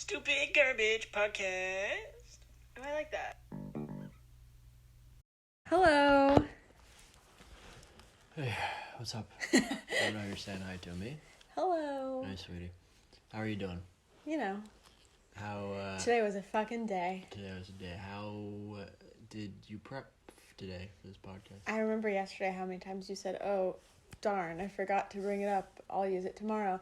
Stupid Garbage Podcast. Oh, I like that. Hello. Hey, what's up? I don't know you're saying hi to me. Hello. Hi, sweetie. How are you doing? You know. How, Today was a fucking day. Today was a day. How did you prep today for this podcast? I remember yesterday how many times you said, oh, darn, I forgot to bring it up. I'll use it tomorrow.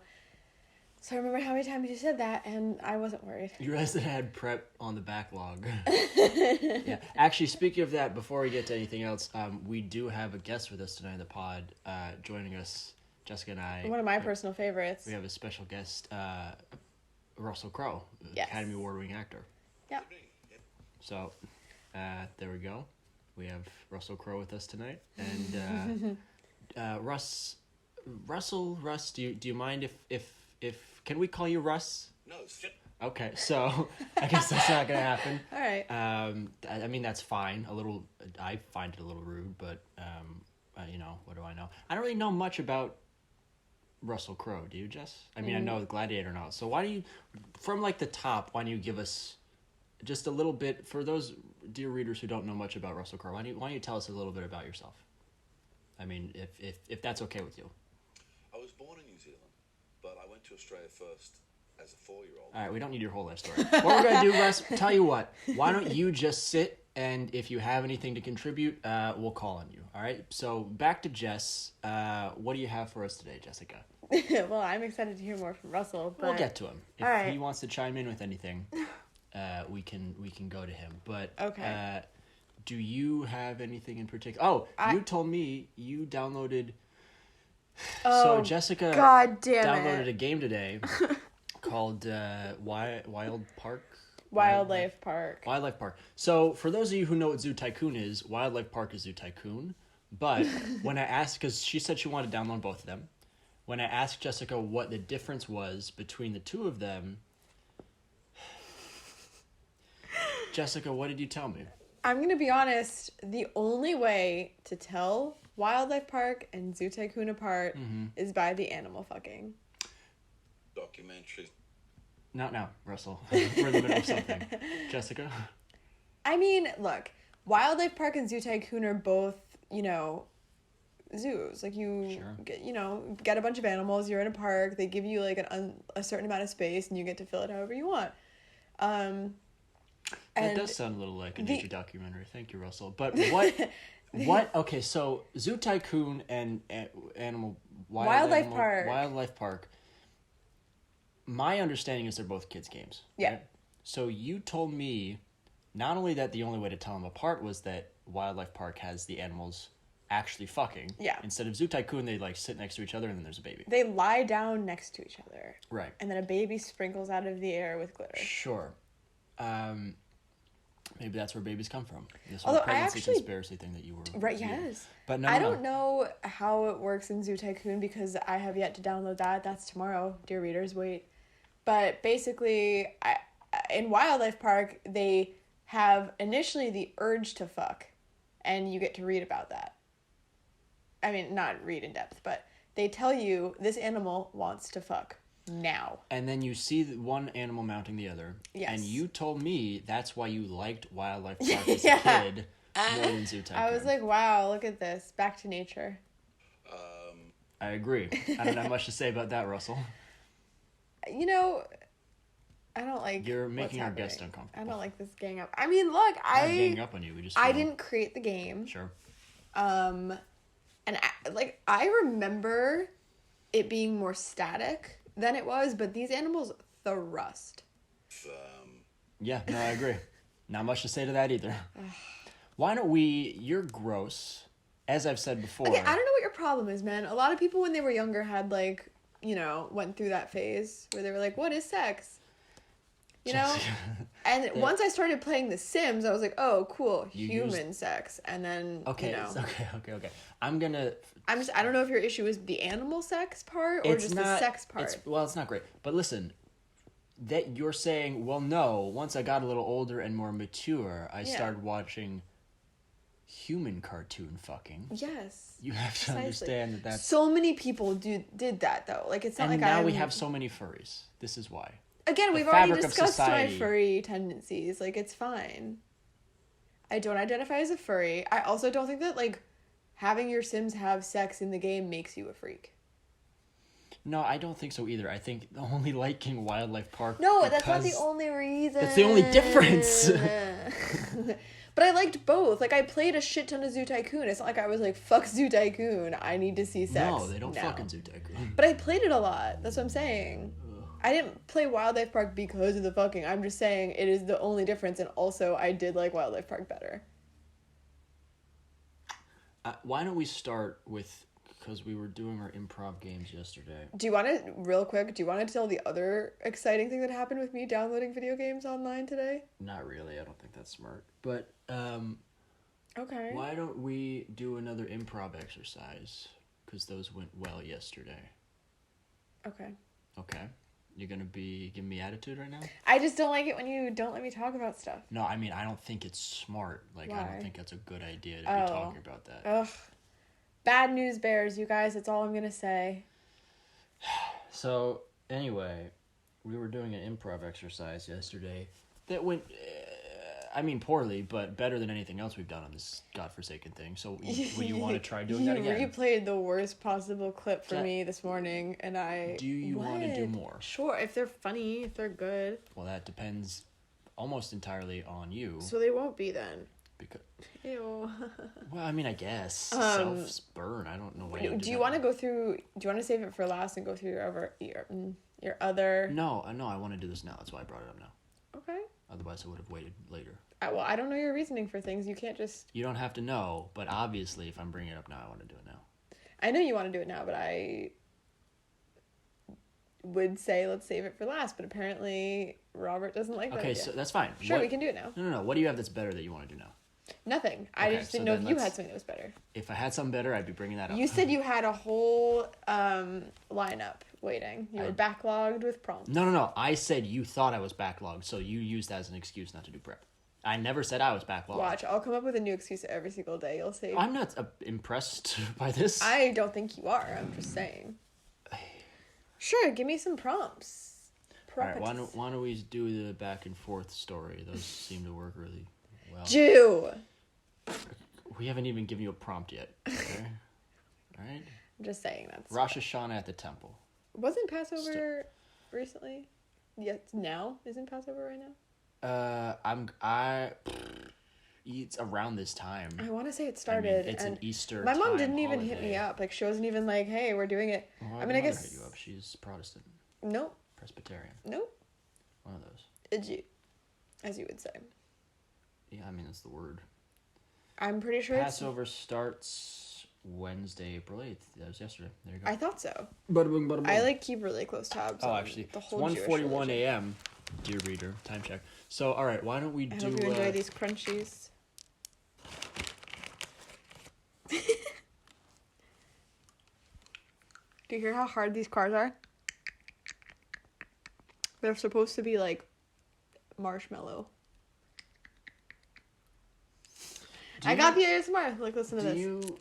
So I remember how many times you said that, and I wasn't worried. You realized that I had prep on the backlog. Yeah. Actually, speaking of that, before we get to anything else, we do have a guest with us tonight in the pod, joining us, Jessica and I. One of my personal favorites. We have a special guest, Russell Crowe, Yes. Academy Award-winning actor. Yep. So, there we go. We have Russell Crowe with us tonight, and Russ, do you mind if can we call you Russ? No, shit. Okay, so I guess that's not gonna happen. All right. I mean that's fine. I find it a little rude, but you know, what do I know? I don't really know much about Russell Crowe. Do you, Jess? I mean, I know Gladiator now. So why do you, from like the top, why don't you give us just a little bit for those dear readers who don't know much about Russell Crowe? Why don't you tell us a little bit about yourself? I mean, if that's okay with you. I was born in New Zealand, but I went to Australia first as a 4-year-old. All right, we don't need your whole life story. What we're going to do, Russ, tell you what. Why don't you just sit, and if you have anything to contribute, we'll call on you. All right? So back to Jess. What do you have for us today, Jessica? Well, I'm excited to hear more from Russell. But... We'll get to him. If All right. he wants to chime in with anything, we can go to him. But Okay. Do you have anything in particular? Oh, you told me you downloaded... So Jessica God damn downloaded it. a game today called Wild Park. Wildlife Park. Wildlife Park. So for those of you who know what Zoo Tycoon is, Wildlife Park is Zoo Tycoon. But when I asked, because she said she wanted to download both of them, when I asked Jessica what the difference was between the two of them, Jessica, what did you tell me? I'm going to be honest, the only way to tell Wildlife Park and Zoo Tycoon apart is by the animal fucking. Documentary. Not now, Russell. We're in the middle of something. Jessica? I mean, look, Wildlife Park and Zoo Tycoon are both, zoos. Like you get a bunch of animals, you're in a park, they give you like a certain amount of space and you get to fill it however you want. That does sound a little like a nature documentary. Thank you, Russell. But what? Okay, so Zoo Tycoon and Wildlife Park. Wildlife Park. My understanding is they're both kids' games. Yeah. Right? So you told me not only that the only way to tell them apart was that Wildlife Park has the animals actually fucking. Yeah. Instead of Zoo Tycoon, they like sit next to each other and then there's a baby. They lie down next to each other. Right. And then a baby sprinkles out of the air with glitter. Sure. Maybe that's where babies come from. This whole pregnancy conspiracy thing that you were... Right, yes. But I don't know how it works in Zoo Tycoon because I have yet to download that. That's tomorrow. Dear readers, wait. But basically, in Wildlife Park, they have initially the urge to fuck. And you get to read about that. I mean, not read in depth, but they tell you this animal wants to fuck. Now. And then you see one animal mounting the other. Yes. And you told me that's why you liked Wildlife Park as a kid more than Zoo Tycoon. I was like, wow, look at this. Back to nature. I agree. I don't have much to say about that, Russell. I don't like You're making our guest uncomfortable. I don't like this gang up. I mean, look, I'm ganging up on you. I didn't create the game. Sure. And I remember it being more static than it was, but these animals thrust. Yeah, no, I agree. Not much to say to that either. Why don't you're gross, as I've said before. Okay, I don't know what your problem is, man. A lot of people when they were younger had went through that phase where they were like, what is sex? And once I started playing The Sims, I was like, oh, cool, human sex. And then, Okay. I don't know if your issue is the animal sex part or the sex part. It's not great. But listen, that you're saying, well, no, once I got a little older and more mature, I started watching human cartoon fucking. Yes. You have to understand that that's... So many people did that, though. Like, it's not and like now we have so many furries. This is why. Again, the we've already fabric of discussed my society. furry tendencies. Like, it's fine. I don't identify as a furry. I also don't think that, like, having your Sims have sex in the game makes you a freak. No, I don't think so either. I think only liking Wildlife Park. No, that's not the because- only reason. That's the only difference. But I liked both. Like, I played a shit ton of Zoo Tycoon. It's not like I was like, fuck Zoo Tycoon. I need to see sex. No, they don't fucking Zoo Tycoon. But I played it a lot. That's what I'm saying. I didn't play Wildlife Park because of the fucking. I'm just saying it is the only difference. And also, I did like Wildlife Park better. Why don't we start with, because we were doing our improv games yesterday. Do you want to, real quick, do you want to tell the other exciting thing that happened with me downloading video games online today? Not really. I don't think that's smart. But Okay. why don't we do another improv exercise? Because those went well yesterday. Okay. Okay. You're going to be giving me attitude right now? I just don't like it when you don't let me talk about stuff. No, I mean, I don't think it's smart. Like, I Why? don't think that's a good idea to be Oh. talking about that. Ugh. Bad news bears, you guys. That's all I'm going to say. So, anyway, we were doing an improv exercise yesterday that went, poorly, but better than anything else we've done on this godforsaken thing. So, would you want to try doing that again? You replayed the worst possible clip for That- me this morning, and I... Do you want to do What? more? Sure, if they're funny, if they're good. Well, that depends almost entirely on you. So they won't be then. Because, Ew. well, I mean, I guess. Self-burn. I don't know what Do you want to go through... Do you want to save it for last and go through your other... No, I want to do this now. That's why I brought it up now. Okay. Otherwise, I would have waited later. Well, I don't know your reasoning for things. You can't just... You don't have to know, but obviously, if I'm bringing it up now, I want to do it now. I know you want to do it now, but I would say let's save it for last. But apparently, Robert doesn't like that Okay, idea. so that's fine. Sure, What- we can do it now. No. What do you have that's better that you want to do now? Nothing. I Okay, just so didn't know if then you let's- had something that was better. If I had something better, I'd be bringing that up. You said you had a whole lineup waiting. You were backlogged with prompts. No. I said you thought I was backlogged, so you used that as an excuse not to do prep. I never said I was backlogged. Watch, I'll come up with a new excuse every single day. You'll see. I'm not impressed by this. I don't think you are. I'm just saying. Sure, give me some prompts. All right, Prompts. why don't we do the back and forth story? Those seem to work really well. Jew. We haven't even given you a prompt yet. Okay? All right? I'm just saying that's. Rosh Hashanah at the temple. Wasn't Passover recently? Yes, now isn't Passover right now? It's around this time. I want to say it I mean, started. it's and an Easter. my mom time didn't even hit holiday. me up. Like, she wasn't even like, "Hey, we're doing it." Well, I mean, I mother guess. hit you up. She's Protestant, Nope. Presbyterian, Nope. one of those. It's you, as you would say. Yeah, I mean that's the word. I'm pretty sure Passover starts Wednesday, April 8th. That was yesterday. There you go. I thought so. Bada boom, bada boom. I like keep really close tabs. Oh, on actually, the it's whole 1:41 Jewish religion. a.m. Dear reader, time check. So, all right, why don't we I do? hope you enjoy these crunchies. Do you hear how hard these cars are? They're supposed to be like marshmallow. I got the ASMR. Like, listen to Do this. you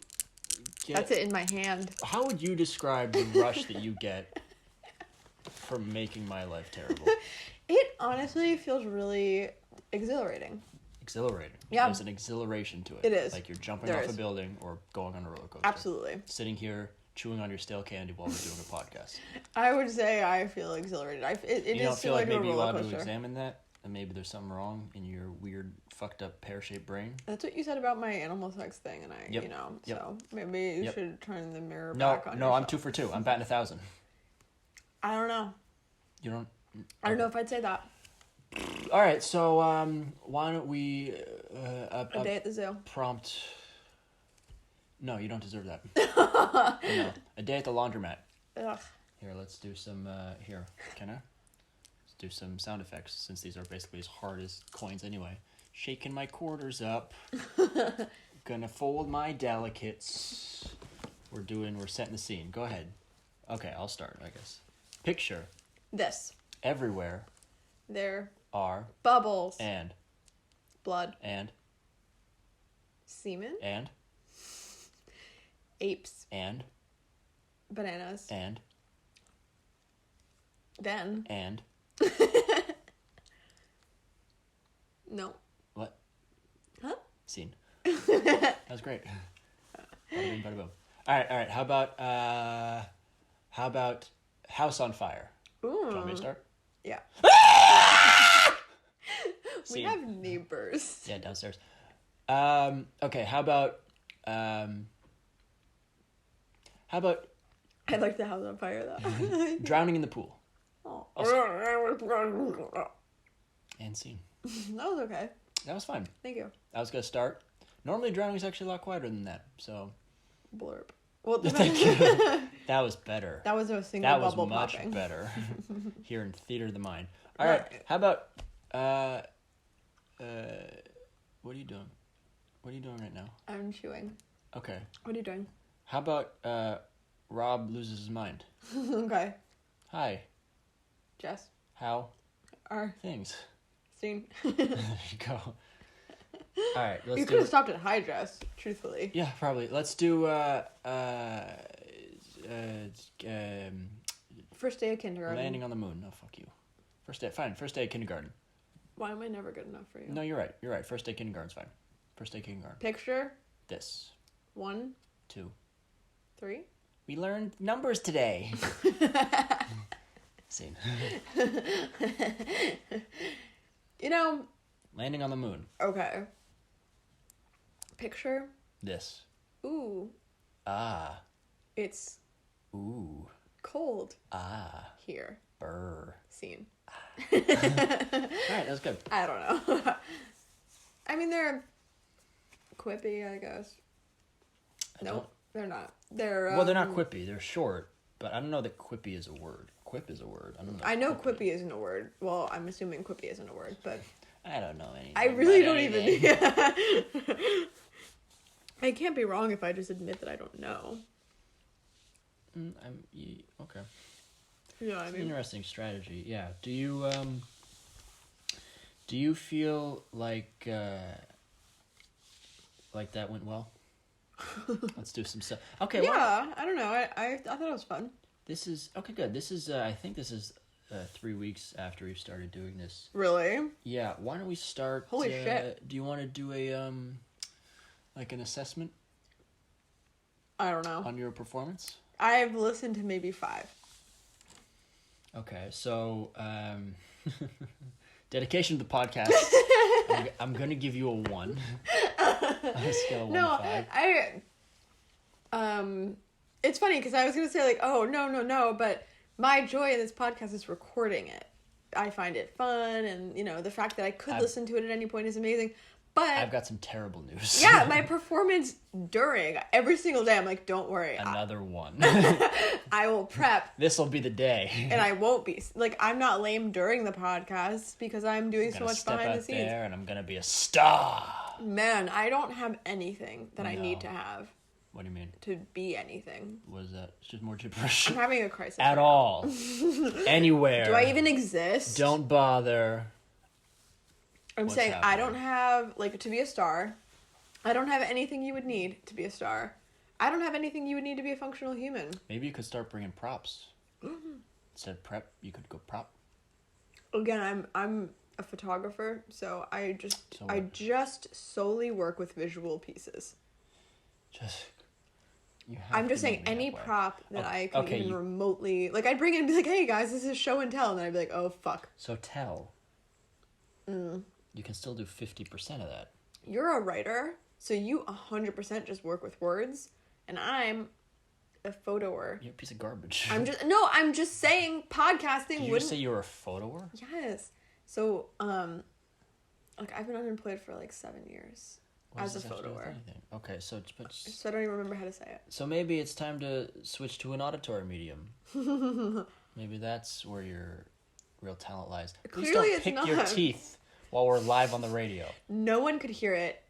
get? That's it in my hand. How would you describe the rush that you get from making my life terrible? It honestly feels really exhilarating. Exhilarating. Yeah. There's an exhilaration to it. It is. Like you're jumping There off is. a building or going on a roller coaster. Absolutely. Sitting here chewing on your stale candy while we're doing a podcast. I would say I feel exhilarated. It You don't is feel similar like to a maybe you roller ought to coaster. examine that? And maybe there's something wrong in your weird, fucked up, pear-shaped brain? That's what you said about my animal sex thing, and Yep. Yep. so maybe you Yep. should turn the mirror No, back on no, I'm yourself. 2 for 2. I'm batting 1,000. I don't know. You don't? I don't know if I'd say that. All right, so why don't we A day at the zoo. prompt? No, you don't deserve that. No, a day at the laundromat. Ugh. Here, let's do some. Here, can I? Let's do some sound effects since these are basically as hard as coins anyway. Shaking my quarters up. Gonna fold my delicates. We're setting the scene. Go ahead. Okay, I'll start. I guess. Picture This. everywhere There. are Bubbles. and Blood. Semen. and Apes. and Bananas. and Then. and No. What? Huh? Scene. That was great. Bada bing, bada boom. All right. How about House on Fire? Ooh. Do you want me to start? Yeah. We Scene. have neighbors. Yeah, downstairs. Okay, how about I like the house on fire though. drowning in the pool? Oh. And scene. That was okay. That was fine. Thank you. I was gonna start. Normally, drowning is actually a lot quieter than that. So. Blurb. Well, Thank you. That was better. That was a single That was bubble much popping. better. Here in Theater of the Mind. All right. How about what are you doing? What are you doing right now? I'm chewing. Okay. What are you doing? How about Rob loses his mind? Okay. Hi. Jess. How Our things? scene. There you go. All right. Let's You do could have stopped at hi, Jess. Truthfully. Yeah, probably. Let's do First day of kindergarten. landing on the moon. No, fuck you. First day of kindergarten. Why am I never good enough for you? No, you're right. First day of kindergarten's fine. First day of kindergarten. Picture This. 1, 2. 3. We learned numbers today. Scene. You know. Landing on the moon. Okay. Picture. This. Ooh. Ah. It's Ooh. cold. Ah. Here. Brr. Scene. All right, that was good. I don't know. I mean, they're quippy, I guess. Nope, they're not. They're Well, they're not quippy. They're short, but I don't know that quippy is a word. Quip is a word. I don't know. I know quippy isn't a word. Well, I'm assuming quippy isn't a word, but I don't know anything. I really about don't anything. even. I can't be wrong if I just admit that I don't know. Okay. You know what I mean? Interesting strategy. Yeah. Do you feel like that went well? Let's do some stuff. Okay. Yeah, I don't know. I thought it was fun. This is okay. Good. This is. I think this is 3 weeks after we've started doing this. Really? Yeah. Why don't we start? Holy shit! Do you want to do a like an assessment I don't know. on your performance? I've listened to maybe 5. Okay. So dedication to the podcast. I'm gonna give you a 1. On a scale of 1 to 5. It's funny because I was gonna say like, oh no, but my joy in this podcast is recording it. I find it fun, and the fact that I could listen to it at any point is amazing. But I've got some terrible news. yeah, my performance during every single day, I'm like, don't worry, Another 1. I will prep. This will be the day. And I won't be like, I'm not lame during the podcast because I'm doing so much behind the scenes. There and I'm gonna be a star. Man, I don't have anything that I need to have What do you mean? to be anything. What is that? It's just more gibberish. I'm having a crisis At right all. Anywhere. Do I even exist? Don't bother. I'm What's saying I happening? don't have, like, to be a star. I don't have anything you would need to be a star. I don't have anything you would need to be a functional human. Maybe you could start bringing props. Instead of prep, you could go prop. Again, I'm a photographer, so I just solely work with visual pieces. I'm just saying any prop that I could even remotely, like, I'd bring in and be like, hey guys, this is show and tell, and then I'd be like, oh fuck. So tell. You can still do 50% of that. You're a writer, so you 100% just work with words, and I'm a photoer. You're a piece of garbage. I'm just saying podcasting Did you wouldn't. say you were a photoer? Yes. So, like, I've been unemployed for like 7 years as a photoer. Okay, so I don't even remember how to say it. So maybe it's time to switch to an auditory medium. Maybe that's where your real talent lies. Please Clearly don't it's pick not. your teeth while we're live on the radio. No one could hear it.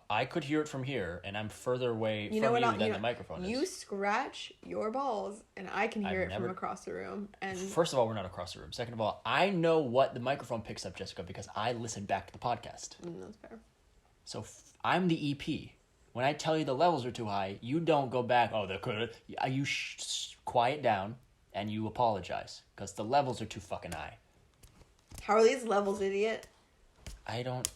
I could hear it from here, and I'm further away from you than the microphone is. You scratch your balls, and I can hear it from across the room. And first of all, we're not across the room. Second of all, I know what the microphone picks up, Jessica, because I listen back to the podcast. That's fair. So I'm the EP. When I tell you the levels are too high, you don't go back, oh, they're good. You quiet down, and you apologize, because the levels are too fucking high. How are these levels, idiot? I don't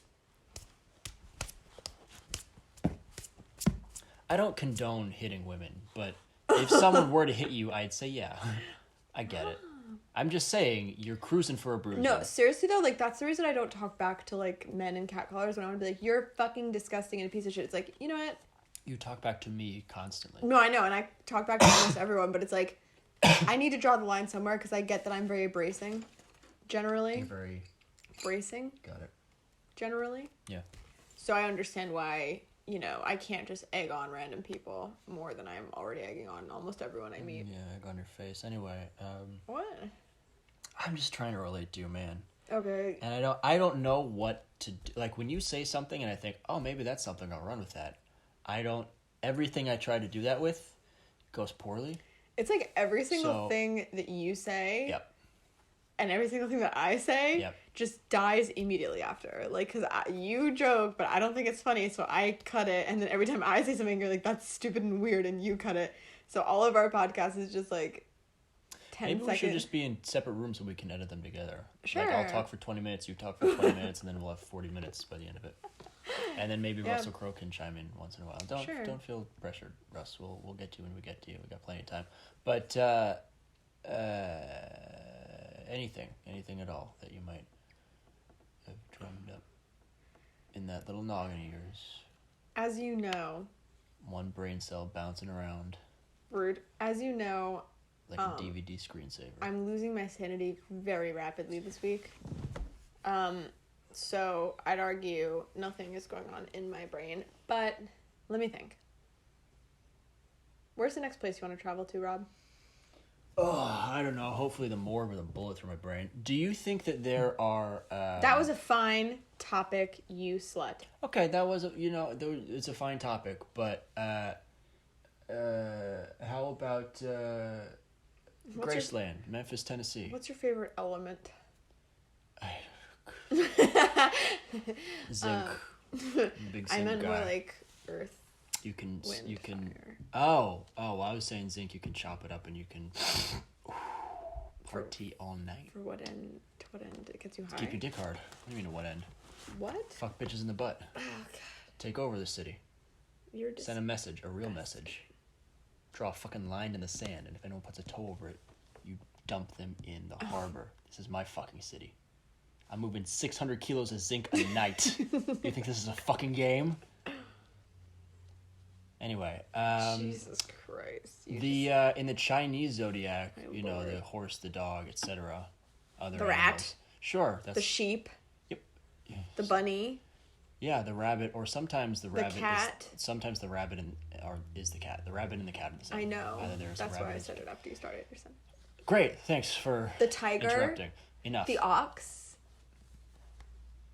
I don't condone hitting women, but if someone were to hit you, I'd say, yeah, I get it. I'm just saying, you're cruising for a bruise. No, seriously though, like, that's the reason I don't talk back to, like, men and catcallers when I want to be like, you're fucking disgusting and a piece of shit. It's like, you know what? You talk back to me constantly. No, I know, and I talk back to almost everyone, but it's like, I need to draw the line somewhere because I get that I'm very bracing, generally. You're very... Bracing? Got it. Generally? Yeah. So I understand why, you know, I can't just egg on random people more than I'm already egging on almost everyone I meet. Yeah, egg on your face. Anyway, What? I'm just trying to relate to you, man. Okay. And I don't know what to do. Like, when you say something and I think, oh, maybe that's something, I'll run with that. Everything I try to do that with goes poorly. It's like every single thing that you say. Yep. And every single thing that I say just dies immediately after. Like, because you joke, but I don't think it's funny, so I cut it. And then every time I say something, you're like, that's stupid and weird, and you cut it. So all of our podcasts is just like 10 Maybe seconds. we should just be in separate rooms so we can edit them together. Sure. Like, I'll talk for 20 minutes, you talk for 20 minutes, and then we'll have 40 minutes by the end of it. And then maybe Russell Crowe can chime in once in a while. Don't feel pressured, Russ. We'll get to you when we get to you. We got plenty of time. But anything at all that you might have drummed up in that little noggin of yours. As you know. One brain cell bouncing around. Rude. As you know. Like a DVD screensaver. I'm losing my sanity very rapidly this week. So I'd argue nothing is going on in my brain. But let me think. Where's the next place you want to travel to, Rob? Oh, I don't know. Hopefully the morgue with a bullet through my brain. Do you think that there are... That was a fine topic, you slut. Okay, that was, it's a fine topic, but how about Graceland, Memphis, Tennessee? What's your favorite element? Zinc. Big zinc I meant guy. more like earth. You can fire. well, I was saying zinc, you can chop it up and you can party all night. To what end it gets you high? Keep your dick hard. What do you mean to what end? What? Fuck bitches in the butt. Oh god. Take over the city. Send a message, a real message. Draw a fucking line in the sand, and if anyone puts a toe over it, you dump them in the harbor. This is my fucking city. I'm moving 600 kilos of zinc a night. You think this is a fucking game? Anyway, Jesus Christ. in the Chinese zodiac, Lord. the horse, the dog, etc. Other The rat. animals. Sure, that's the sheep. Yep. The bunny. Yeah, the rabbit, or sometimes the rabbit. cat. Sometimes the rabbit is the cat. The rabbit and the cat are the same. I know. Either there's That's a why I rabbit. said it after you started your sentence. Great, thanks for The tiger. interrupting. Enough. The ox.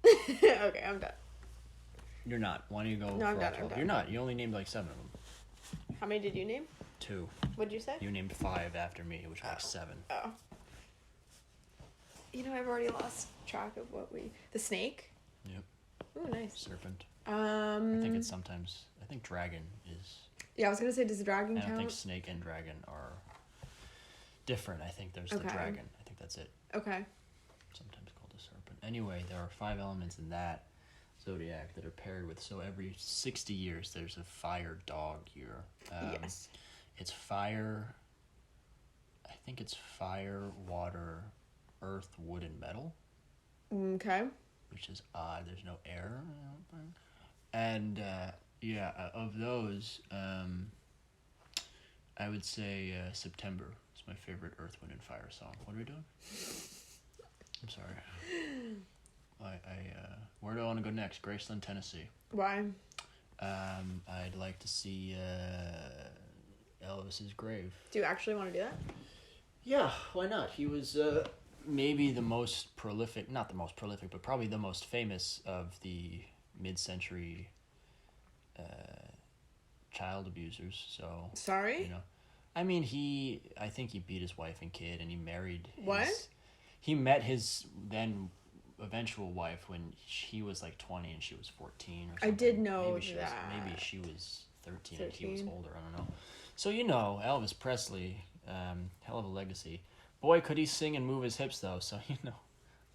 Okay, I'm done. You're not. Why don't you go? No, I'm for all done, 12? I'm You're done. not. You only named like 7 of them. How many did you name? 2. What'd you say? You named 5 after me, which makes 7. Oh. I've already lost track of what the snake? Yep. Ooh, nice. Serpent. I I think it's sometimes. I think dragon is. Yeah, I was gonna say, does the dragon And I count? think snake and dragon are different. I think there's the Okay. dragon. I think that's it. Okay. Sometimes called a serpent. Anyway, there are 5 elements in that zodiac that are paired with. So every 60 years, there's a fire dog year. Yes. It's fire. I think it's fire, water, earth, wood, and metal. Okay. Which is odd. There's no air. I don't think. And of those, I would say September is my favorite Earth, Wind, and Fire song. What are we doing? I'm sorry. Where do I want to go next? Graceland, Tennessee. Why? I'd like to see Elvis's grave. Do you actually want to do that? Yeah, why not? He was maybe the most prolific, not the most prolific, but probably the most famous of the mid-century child abusers. So Sorry? I mean, I think he beat his wife and kid, and he married What? He met his then eventual wife when he was like 20 and she was 14 or something. I did know that. Maybe she was 13 and he was 13. older. I don't know. So Elvis Presley, hell of a legacy. Boy, could he sing and move his hips though. So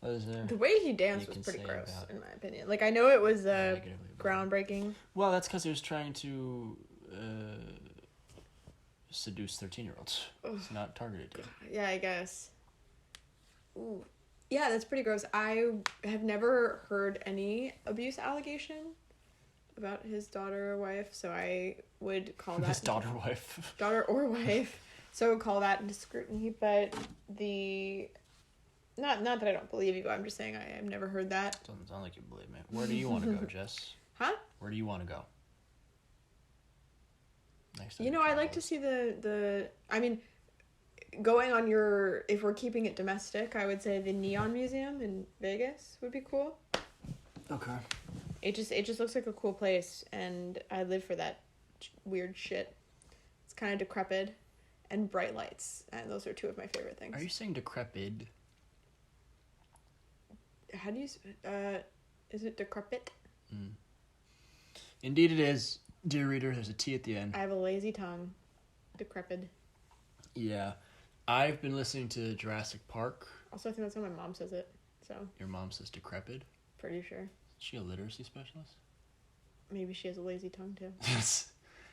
The way he danced You was can pretty say gross, about- in my opinion. Like, I know it was negatively about it. groundbreaking. Well, that's because he was trying to seduce 13-year-olds. It's not targeted yet. Yeah, I guess. Ooh. Yeah, that's pretty gross. I have never heard any abuse allegation about his daughter or wife, so I would call that... His daughter or wife. Daughter or wife. So I would call that into scrutiny, but the... Not that I don't believe you, I'm just saying I have never heard that. Doesn't sound like you believe me. Where do you want to go, Jess? Huh? Where do you want to go? Next time You know, I'd like to see the... I mean, going on your... If we're keeping it domestic, I would say the Neon Museum in Vegas would be cool. Okay. It just looks like a cool place, and I live for that weird shit. It's kind of decrepit, and bright lights, and those are two of my favorite things. Are you saying decrepit? How do you... is it decrepit? Mm. Indeed it is. Dear reader, there's a T at the end. I have a lazy tongue. Decrepit. Yeah. I've been listening to Jurassic Park. Also, I think that's how my mom says it, so... Your mom says decrepit? Pretty sure. Is she a literacy specialist? Maybe she has a lazy tongue, too.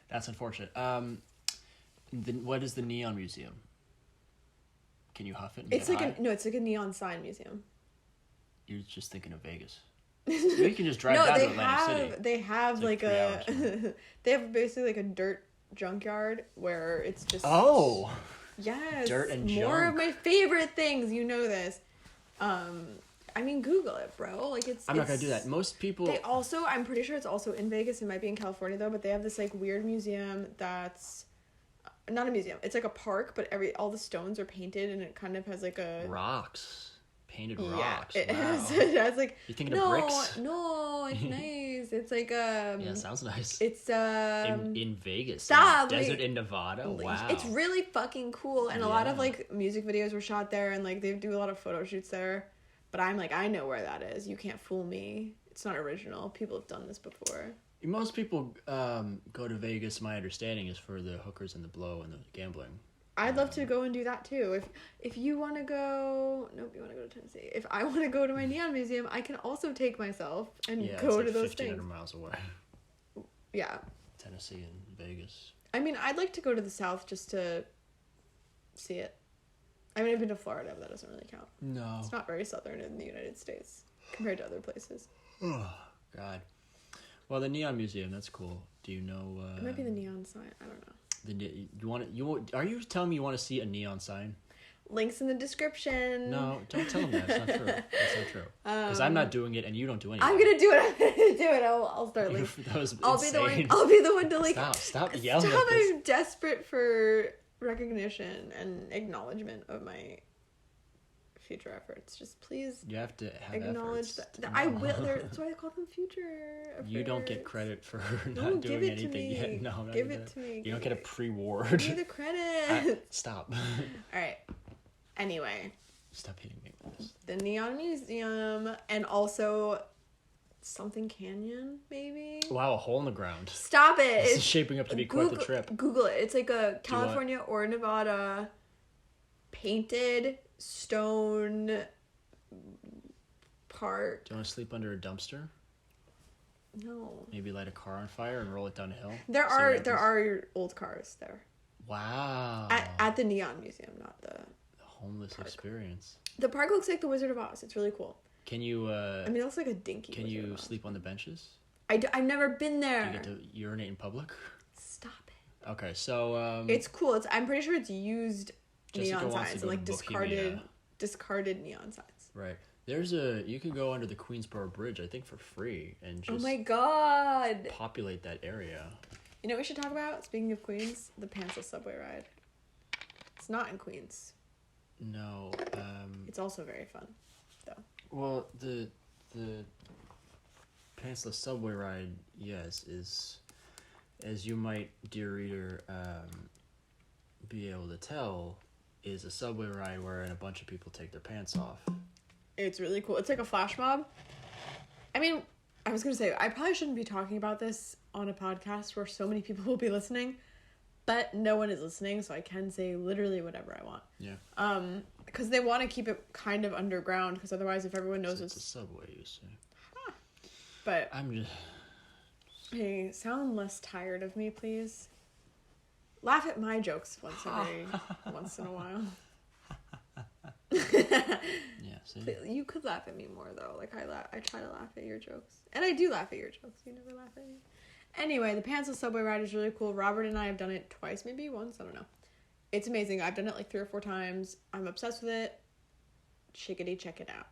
That's unfortunate. What is the Neon Museum? Can you huff it and It's get like high? it's like a neon sign museum. You're just thinking of Vegas. You can just drive down to Atlantic City. They have It's like like 3 a... hours. They have basically like a dirt junkyard where it's just... Oh! Yes. Dirt and more junk. of my favorite things. You know this. I mean, Google it, bro. Like I'm not gonna do that. Most people... They also... I'm pretty sure it's also in Vegas. It might be in California, though. But they have this, like, weird museum that's... Not a museum. It's like a park, but all the stones are painted, and it kind of has, like, a... Rocks. Painted rocks. Yeah, it Wow. has like... You thinking of bricks? No, it's nice. It's like, Yeah, sounds nice. It's, in Vegas. Stop! In desert in Nevada? Wow. It's really fucking cool, and a lot of, like, music videos were shot there, and, like, they do a lot of photo shoots there. But I'm like, I know where that is. You can't fool me. It's not original. People have done this before. Most people go to Vegas, my understanding, is for the hookers and the blow and the gambling. I'd love to go and do that too. If you want to go... Nope, you want to go to Tennessee. If I want to go to my Neon Museum, I can also take myself and go to those things. 1,500 miles away. Yeah. Tennessee and Vegas. I mean, I'd like to go to the South just to see it. I mean, I've been to Florida, but that doesn't really count. No. It's not very southern in the United States compared to other places. Oh, God. Well, the Neon Museum, that's cool. Do you know... It might be the neon sign. I don't know. Are you telling me you want to see a neon sign? Links in the description. No, don't tell them that. It's not true. That's not true. Because I'm not doing it, and you don't do anything. I'm gonna do it. I'll start linking. That was I'll insane. be the one to link. Stop yelling Stop! at this. I'm desperate for recognition and acknowledgement of my future efforts. Just please You have to have acknowledge efforts. that. I will. That's why I call them future efforts. You don't get credit for No, not give doing it to anything me. yet. No, I'm not Give gonna it do to me. You don't get a pre-ward. Give me the credit. Stop. All right. Anyway, Stop hitting me with this. the Neon Museum and also something Canyon, maybe. Wow, a hole in the ground. Stop it! This is shaping up to be quite the trip. Google it. It's like a California or Nevada painted stone park. Do you want to sleep under a dumpster? No. Maybe light a car on fire and roll it down a hill? There See what are happens? old cars there. Wow. At the Neon Museum, not the homeless park. experience. The park looks like the Wizard of Oz. It's really cool. Can you I mean, it looks like a dinky can Wizard you of Oz. sleep on the benches? I've never been Do there. you get to urinate in public? Stop it. Okay, so It's cool. I'm pretty sure it's used Jessica neon wants to signs go and like to Bohemia. discarded neon signs. Right. You can go under the Queensboro Bridge, I think, for free and just Oh my god. populate that area. You know what we should talk about? Speaking of Queens, the Pantsless subway ride. It's not in Queens. No. It's also very fun, though. Well, the pantsless subway ride, yes, is, as you might, dear reader, be able to tell, is a subway ride wherein a bunch of people take their pants off. It's really cool. It's like a flash mob. I mean, I was going to say, I probably shouldn't be talking about this on a podcast where so many people will be listening, but no one is listening, so I can say literally whatever I want. Yeah. Because they want to keep it kind of underground, because otherwise if everyone knows It's a subway, you see. But I'm just... Hey, sound less tired of me, please. Laugh at my jokes once in a while. Yeah, see? You could laugh at me more though. Like I try to laugh at your jokes, and I do laugh at your jokes. You never laugh at me. Anyway, the pantsless subway ride is really cool. Robert and I have done it twice, maybe once. I don't know. It's amazing. I've done it like 3 or 4 times. I'm obsessed with it. Chickadee, check it out.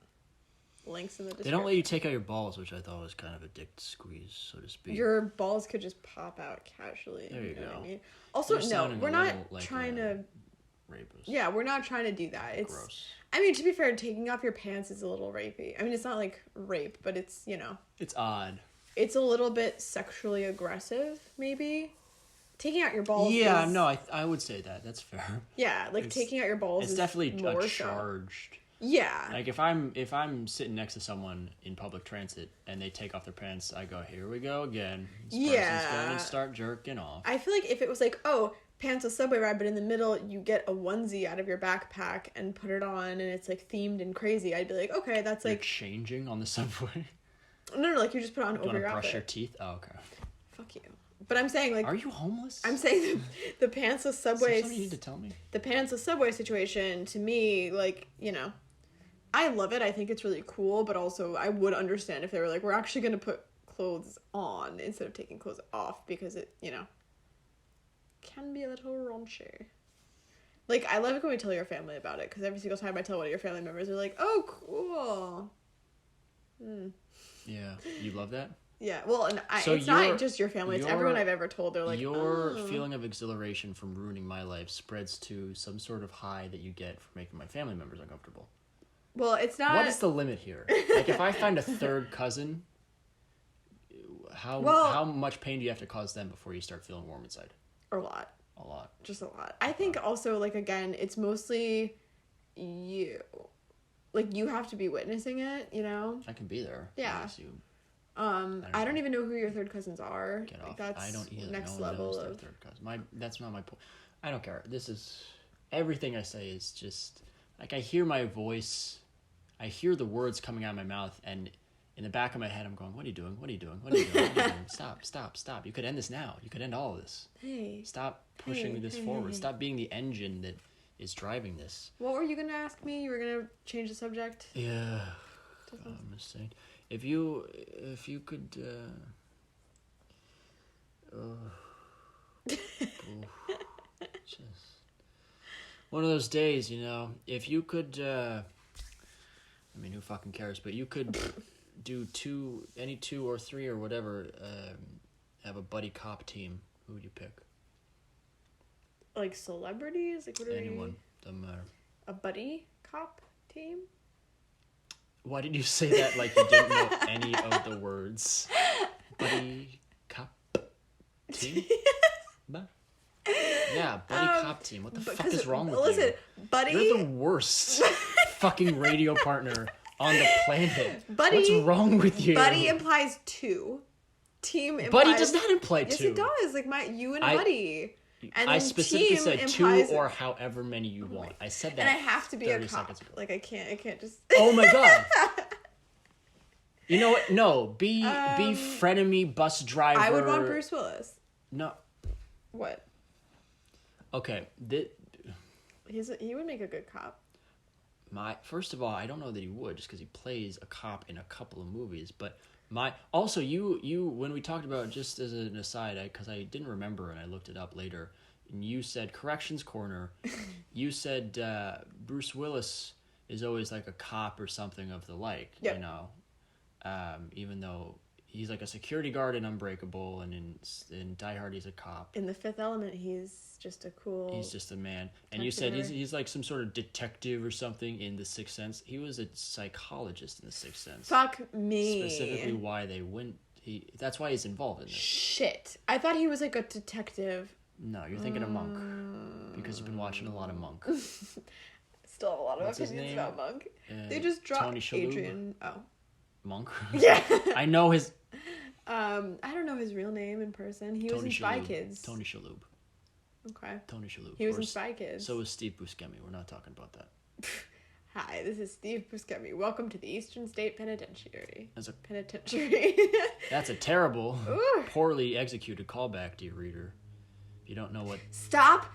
Links in the description. They don't let you take out your balls, which I thought was kind of a dick squeeze, so to speak. Your balls could just pop out casually. There you go. What I mean? Also, no, we're not trying to... Rapist. Yeah, we're not trying to do that. It's gross. I mean, to be fair, taking off your pants is a little rapey. I mean, it's not like rape, but it's, you know. It's odd. It's a little bit sexually aggressive, maybe. Taking out your balls Yeah, is, no, I would say that. That's fair. Yeah, like taking out your balls It's is definitely more a charged. So. Yeah. Like if I'm sitting next to someone in public transit and they take off their pants, I go, here we go again. This person's going to start jerking off. I feel like if it was like, oh, pants a subway ride, but in the middle you get a onesie out of your backpack and put it on and it's like themed and crazy, I'd be like, okay, that's You're like changing on the subway. No, like you just put it on over your outfit. Brush your teeth? Oh, okay. Fuck you. But I'm saying like, are you homeless? I'm saying the pantsless subway. Something you need to tell me. The pantsless subway situation to me, like, you know, I love it. I think it's really cool, but also I would understand if they were like, we're actually going to put clothes on instead of taking clothes off because it, you know, can be a little raunchy. Like, I love it when we tell your family about it, because every single time I tell one of your family members, they're like, oh, cool. Yeah, you love that? Yeah, well, and So it's not just your family, it's everyone I've ever told. They're like, your feeling of exhilaration from ruining my life spreads to some sort of high that you get for making my family members uncomfortable. Well, it's not... What is the limit here? Like, if I find a third cousin, how much pain do you have to cause them before you start feeling warm inside? A lot. A lot. Just a lot. I think also, like, again, it's mostly you. Like, you have to be witnessing it, you know? I can be there. Yeah. I don't even know who your third cousins are. Get off. Like, that's I don't either. next no one level knows of... their third cousin. That's not my point. I don't care. This is... Everything I say is just... Like, I hear my voice... I hear the words coming out of my mouth, and in the back of my head, I'm going, what are you doing? What are you doing? What are you doing? What are you doing? Stop. You could end this now. You could end all of this. Hey. Stop pushing this forward. Stop being the engine that is driving this. What were you going to ask me? You were going to change the subject? Yeah. I'm saying. If you could... just one of those days, you know, if you could... I mean, who fucking cares? But you could do any two or three or whatever, have a buddy cop team. Who would you pick? Like celebrities? Like what are Anyone. Doesn't matter. A buddy cop team? Why did you say that like you didn't know any of the words? Buddy cop team? Yeah, buddy cop team. What the fuck is wrong with you? Listen, buddy... You're the worst fucking radio partner on the planet. Buddy... What's wrong with you? Buddy implies two. Team implies... Buddy does not imply two. Yes, it does. Like, you and Buddy. And I specifically said implies... 2 or however many you want. I said that. And I have to be a cop. Like, I can't just... Oh my god. You know what? No. Be frenemy bus driver. I would want Bruce Willis. No. What? Okay. He would make a good cop. First of all, I don't know that he would, just because he plays a cop in a couple of movies. But also you when we talked about, just as an aside, because I didn't remember and I looked it up later, and you said Corrections Corner. You said Bruce Willis is always like a cop or something of the like. Yep. You know, even though he's like a security guard in Unbreakable, and in Die Hard he's a cop. In The Fifth Element, he's just a cool... He's just a man. And you said he's like some sort of detective or something in The Sixth Sense. He was a psychologist in The Sixth Sense. Fuck me. Specifically why they went... That's why he's involved in this. Shit. I thought he was like a detective. No, you're thinking of Monk. Because you've been watching a lot of Monk. Still have a lot of opinions about Monk. They just dropped Tony Shalhoub. Adrian... Oh. Monk? Yeah. I know his... I don't know his real name in person. He was in Spy Kids. Tony Shalhoub. Okay. Tony Shalhoub. He was in Spy Kids. So was Steve Buscemi. We're not talking about that. Hi, this is Steve Buscemi. Welcome to the Eastern State Penitentiary. That's a Penitentiary. That's a terrible, Ooh. poorly executed callback, dear reader. If you don't know what Stop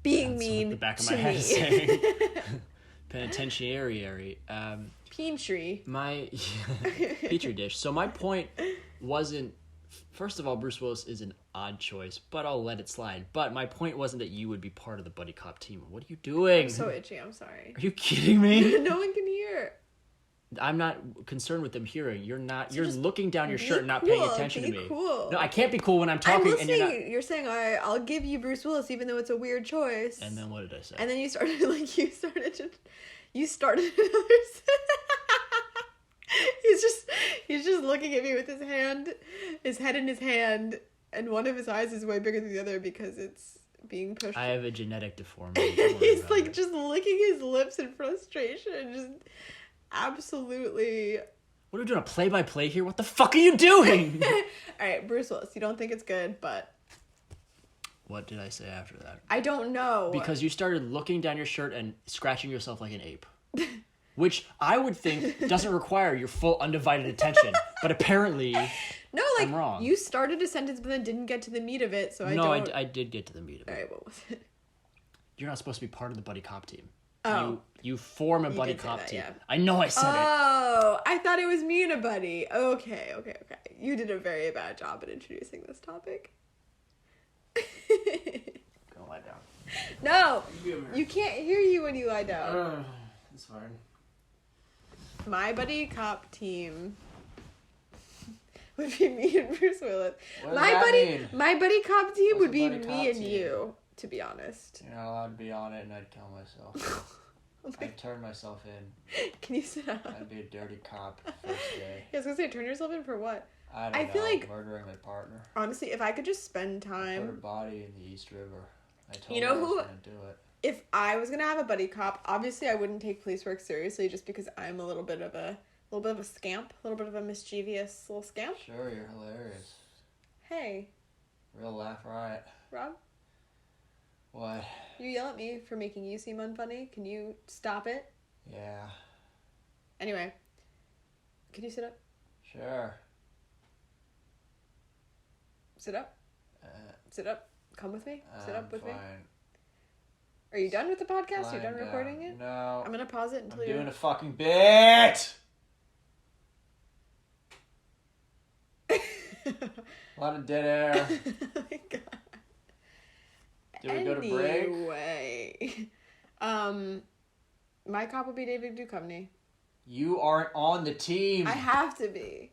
being that's mean what the back of to my head me. is saying. Penitentiary. Peen tree. My petri dish. So my point wasn't. First of all, Bruce Willis is an odd choice, but I'll let it slide. But my point wasn't that you would be part of the buddy cop team. What are you doing? I'm so itchy, I'm sorry. Are you kidding me? No one can hear. I'm not concerned with them hearing. You're not. So you're just looking down your be shirt and not cool, paying attention to be me. cool. No, I can't be cool when I'm I'm talking and listening. you're not. You're saying, all right, I'll give you Bruce Willis, even though it's a weird choice. And then what did I say? And then you started another he's just looking at me with his head in his hand, and one of his eyes is way bigger than the other because it's being pushed. I have a genetic deformity. He's like just licking his lips in frustration, just absolutely. What are we doing? A play-by-play here? What the fuck are you doing? All right, Bruce Willis, you don't think it's good, but What did I say after that? I don't know. Because you started looking down your shirt and scratching yourself like an ape. Which I would think doesn't require your full undivided attention. But apparently, no, like, I'm wrong. You started a sentence but then didn't get to the meat of it, so I did get to the meat of it. All right, what was it? You're not supposed to be part of the buddy cop team. Oh. You form a buddy did say cop that, team. yeah. I know I said it. Oh, I thought it was me and a buddy. Okay. You did a very bad job at introducing this topic. Go lie down. No, you can't hear you when you lie down. That's fine. My buddy cop team would be me and Bruce Willis. What does that mean? My buddy cop team What's would a be buddy me cop and team? you, to be honest. You're not allowed to be on it and I'd kill myself. I'd turn myself in. Can you sit down? I'd be a dirty cop first day. I was gonna say, turn yourself in for what? I don't know. feel like, murdering my partner. honestly, if I could just spend Put her time, body in the East River. I told You know her I was who- gonna do it. if I was gonna have a buddy cop, obviously I wouldn't take police work seriously just because I'm a little bit of a scamp, a little bit of a mischievous little scamp. Sure, you're hilarious. Hey, Real laugh riot. Rob, What? you yell at me for making you seem unfunny. Can you stop it? Yeah. Anyway, can you sit up? Sure. Sit up. Sit up. Come with me. Sit up with fine. me. Are you done with the podcast? Lying You're done recording down. it? No. I'm gonna pause it until I'm you're... doing a fucking bit! A lot of dead air. Oh my god. Did we go to break? Anyway. My cop would be David Duchovny. You aren't on the team. I have to be.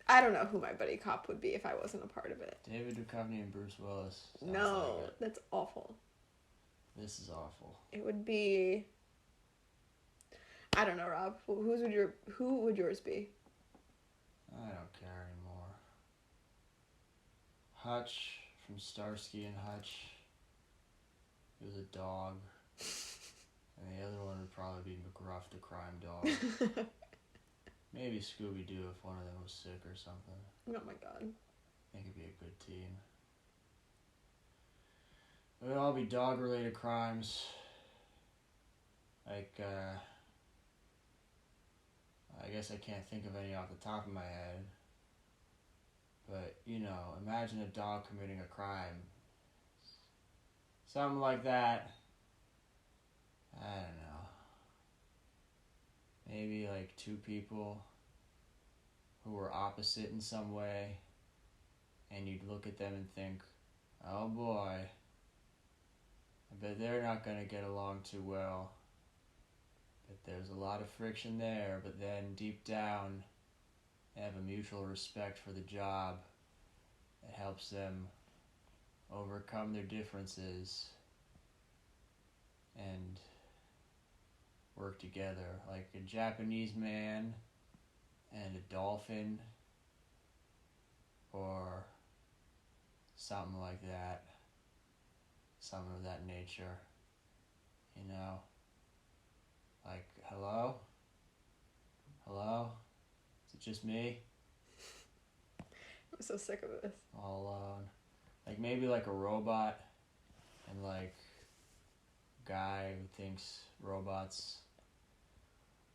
I don't know who my buddy cop would be if I wasn't a part of it. David Duchovny and Bruce Willis. Sounds No, like it. that's awful. This is awful. It would be... I don't know, Rob. Who would yours be? I don't care anymore. Hutch from Starsky and Hutch. He was a dog. And the other one would probably be McGruff, the crime dog. Maybe Scooby-Doo if one of them was sick or something. Oh my god. I think it'd be a good team. It would all be dog-related crimes. Like, I guess I can't think of any off the top of my head. But, you know, imagine a dog committing a crime. Something like that. I don't know. Maybe like two people who were opposite in some way. And you'd look at them and think, oh boy, I bet they're not going to get along too well. But there's a lot of friction there, but then deep down, they have a mutual respect for the job that helps them overcome their differences and work together, like a Japanese man and a dolphin, or something like that, something of that nature, you know, like, hello, is it just me, I'm so sick of this. all alone, like maybe like a robot and like guy who thinks robots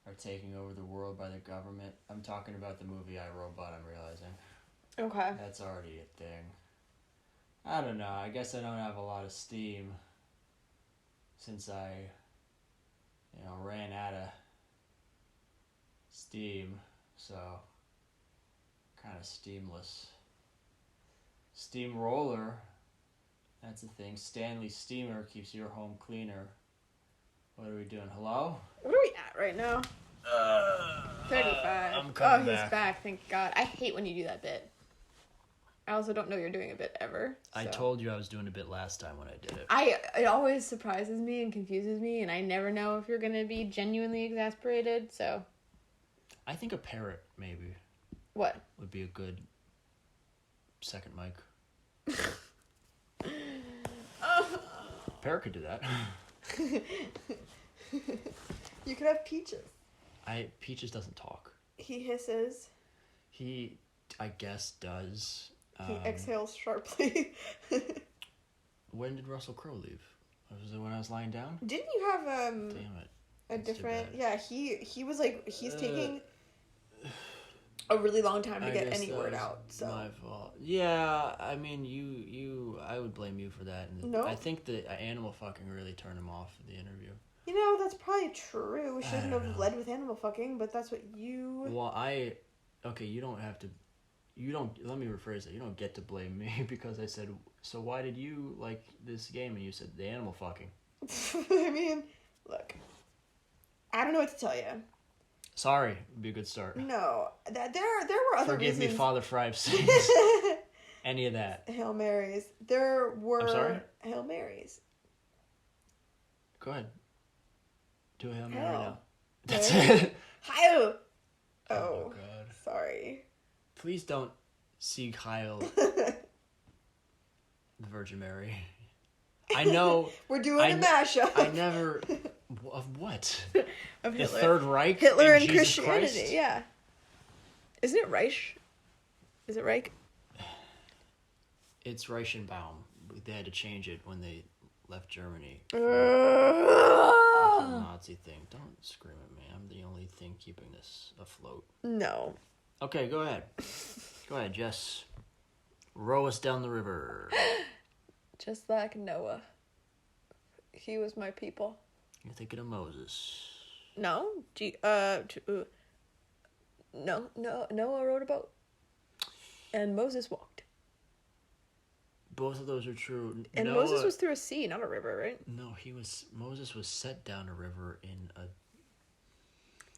are taking over the world by the government. I'm talking about the movie I, Robot, I'm realizing. Okay. That's already a thing. I don't know. I guess I don't have a lot of steam since I, ran out of steam. So, kind of steamless. Steamroller. That's the thing. Stanley Steamer keeps your home cleaner. What are we doing? Hello? What are we at right now? 35. I'm coming he's back. Thank God. I hate when you do that bit. I also don't know you're doing a bit ever. So. I told you I was doing a bit last time when I did it. It always surprises me and confuses me, and I never know if you're going to be genuinely exasperated, so. I think a parrot, maybe. What? Would be a good second mic. Parrot could do that. You could have Peaches. Peaches doesn't talk. He hisses. He, I guess, does. He exhales sharply. When did Russell Crowe leave? Was it when I was lying down? Didn't you have Damn it. a That's different? too bad. Yeah, he was like he's taking a really long time to get any word out. So my fault. Yeah, I mean, you, I would blame you for that. And No. I think the animal fucking really turned him off in the interview. You know, that's probably true. We I shouldn't don't have know. led with animal fucking, but that's what you. Well, okay, you don't have to. You don't. Let me rephrase that. You don't get to blame me because I said. So why did you like this game? And you said the animal fucking. I mean, look. I don't know what to tell you. Sorry, would be a good start. No, there were other Forgive reasons. me, Father Fry of sins. Any of that. Hail Marys. There were. I'm sorry? Hail Marys. Go ahead. Do a Hail Mary Hail. now. That's Mary. it. Hi. Oh, Oh, God. sorry. Please don't see Kyle, the Virgin Mary. I know. We're doing a mashup. I never. Of what? of The Hitler. Third Reich? Hitler and Jesus Christianity, Christ? yeah. Isn't it Reich? Is it Reich? It's Reichenbaum. They had to change it when they left Germany. Uh. The whole Nazi thing. Don't scream at me. I'm the only thing keeping this afloat. No. Okay, go ahead. Go ahead, Jess. Row us down the river. Just like Noah. He was my people. You're thinking of Moses. No? No. Noah rowed a boat. And Moses walked. Both of those are true. And Noah, Moses was through a sea, not a river, right? No, Moses was set down a river in a...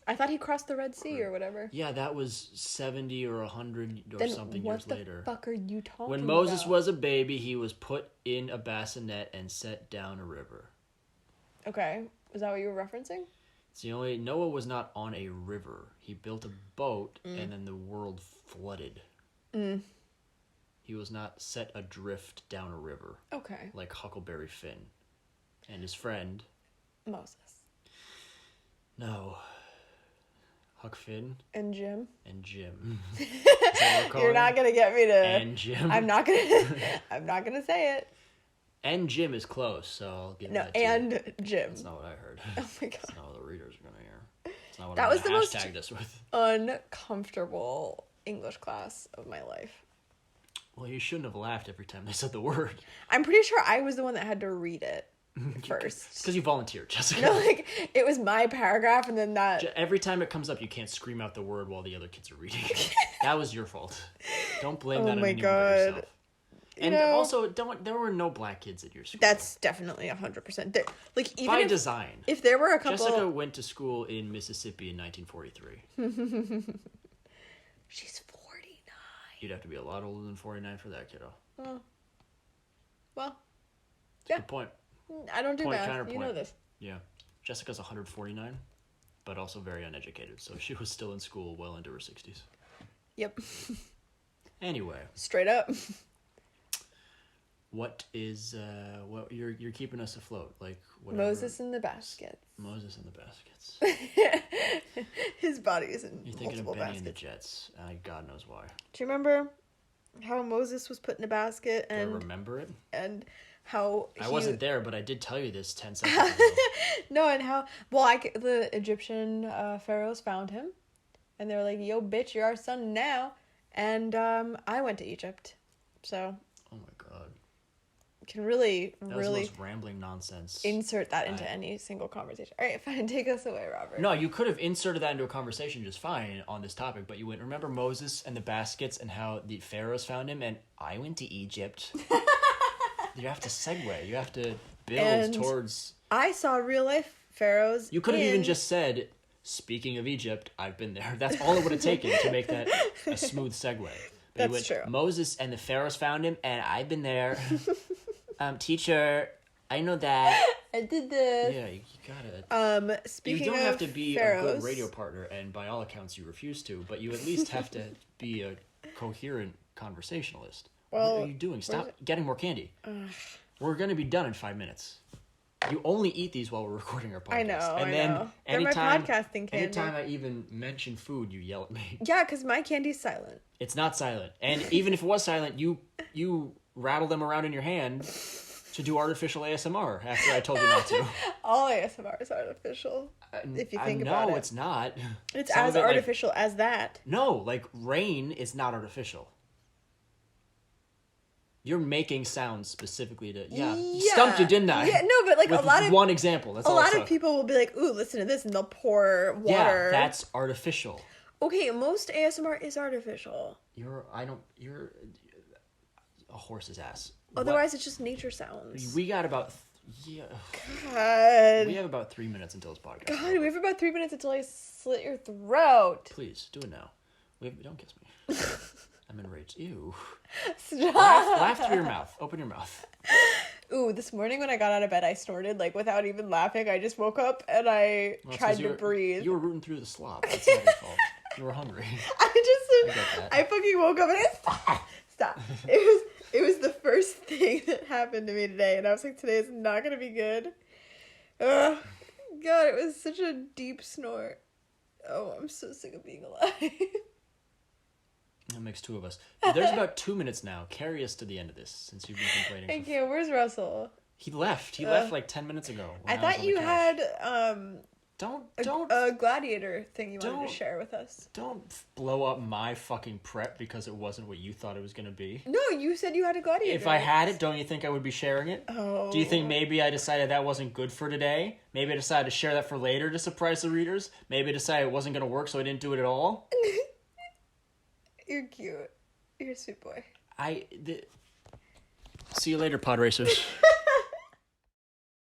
I thought he crossed the Red Sea or whatever. Yeah, that was 70 or 100 or Then something what years the later. fuck are you talking When Moses about? was a baby, he was put in a bassinet and set down a river. Okay. Was that what you were referencing? It's the only... Noah was not on a river. He built a boat, and then the world flooded. Mm. He was not set adrift down a river. Okay. Like Huckleberry Finn. And his friend... Moses. No. Huck Finn And Jim. and Jim. Is that what we're You're not gonna get me to. And Jim. I'm not gonna. I'm not gonna say it. And Jim is close, so I'll give No, that to you. and Jim. That's not what I heard. Oh my god. That's not what the readers are gonna hear. It's not what That I'm was gonna the most- hashtag this with. Uncomfortable English class of my life. Well, you shouldn't have laughed every time they said the word. I'm pretty sure I was the one that had to read it first. It's because you volunteered, Jessica. No, like it was my paragraph, and then that. Every time it comes up, you can't scream out the word while the other kids are reading. That was your fault. Don't blame Oh that on my anyone but God. yourself. And know- also, there were no black kids at your school. That's definitely 100%. Like even by if, design. if there were a couple. Jessica went to school in Mississippi in 1943. She's 49. You'd have to be a lot older than 49 for that, kiddo. Oh. Well, That's yeah. a good point. I don't do Point, math. counterpoint. You know this. Yeah. Jessica's 149, but also very uneducated, so she was still in school well into her 60s. Yep. Anyway, Straight up. what is what you're keeping us afloat? Like whatever. Moses in the basket. Moses in the baskets. His body is in You're thinking of multiple Benny and the baskets. Jets. God knows why. Do you remember how Moses was put in a basket Do I and remember it? and how I wasn't there, but I did tell you this 10 seconds ago. No, and how the Egyptian pharaohs found him, and they were like, "Yo, bitch, you're our son now." And I went to Egypt, so. Oh my god. Can really That was the most rambling nonsense. insert that into any single conversation. All right, fine, take us away, Robert. No, you could have inserted that into a conversation just fine on this topic, but you went, remember Moses and the baskets and how the pharaohs found him, and I went to Egypt. You have to segue. You have to build towards... I saw real life pharaohs. You could have even just said, speaking of Egypt, I've been there. That's all it would have taken to make that a smooth segue. But That's true. Moses and the pharaohs found him, and I've been there. Teacher, I know that. I did this. Yeah, you gotta. Speaking You don't of have to be pharaohs, a good radio partner, and by all accounts, you refuse to. But you at least have to be a coherent conversationalist. Well, what are you doing? Stop getting more candy. We're gonna be done in 5 minutes. You only eat these while we're recording our podcast. I know. And I then know. They're my podcasting candy. Anytime I even mention food, you yell at me. Yeah, because my candy's silent. It's not silent, and even if it was silent, you rattle them around in your hand to do artificial ASMR after I told you not to. All ASMR is artificial. If you think about it. No, it's not. It's as artificial as that. No, like rain is not artificial. You're making sounds specifically to stumped you, didn't I? Yeah, no, but like with a lot of one example. That's a all lot of people will be like, "Ooh, listen to this," and they'll pour water. Yeah, that's artificial. Okay, most ASMR is artificial. You're a horse's ass. Otherwise, it's just nature sounds. We got about God. We have about 3 minutes until this podcast. God, we have about 3 minutes until I slit your throat. Please do it now. Don't kiss me. I'm enraged. Ew. Stop. Laugh through your mouth. Open your mouth. Ooh, this morning when I got out of bed, I snorted, like, without even laughing. I just woke up and I tried to breathe. You were rooting through the slop. That's not your fault. You were hungry. I fucking woke up and stop. It was the first thing that happened to me today, and I was like, today is not gonna be good. Ugh. God, it was such a deep snort. Oh, I'm so sick of being alive. That makes two of us. There's about 2 minutes now. Carry us to the end of this, since you've been complaining. Thank you. Where's Russell? He left. He left like 10 minutes ago. I thought you had Don't a gladiator thing you wanted to share with us. Don't blow up my fucking prep because it wasn't what you thought it was going to be. No, you said you had a gladiator. If I had it, don't you think I would be sharing it? Oh. Do you think maybe I decided that wasn't good for today? Maybe I decided to share that for later to surprise the readers? Maybe I decided it wasn't going to work, so I didn't do it at all? You're cute. You're a sweet boy. See you later, pod racers.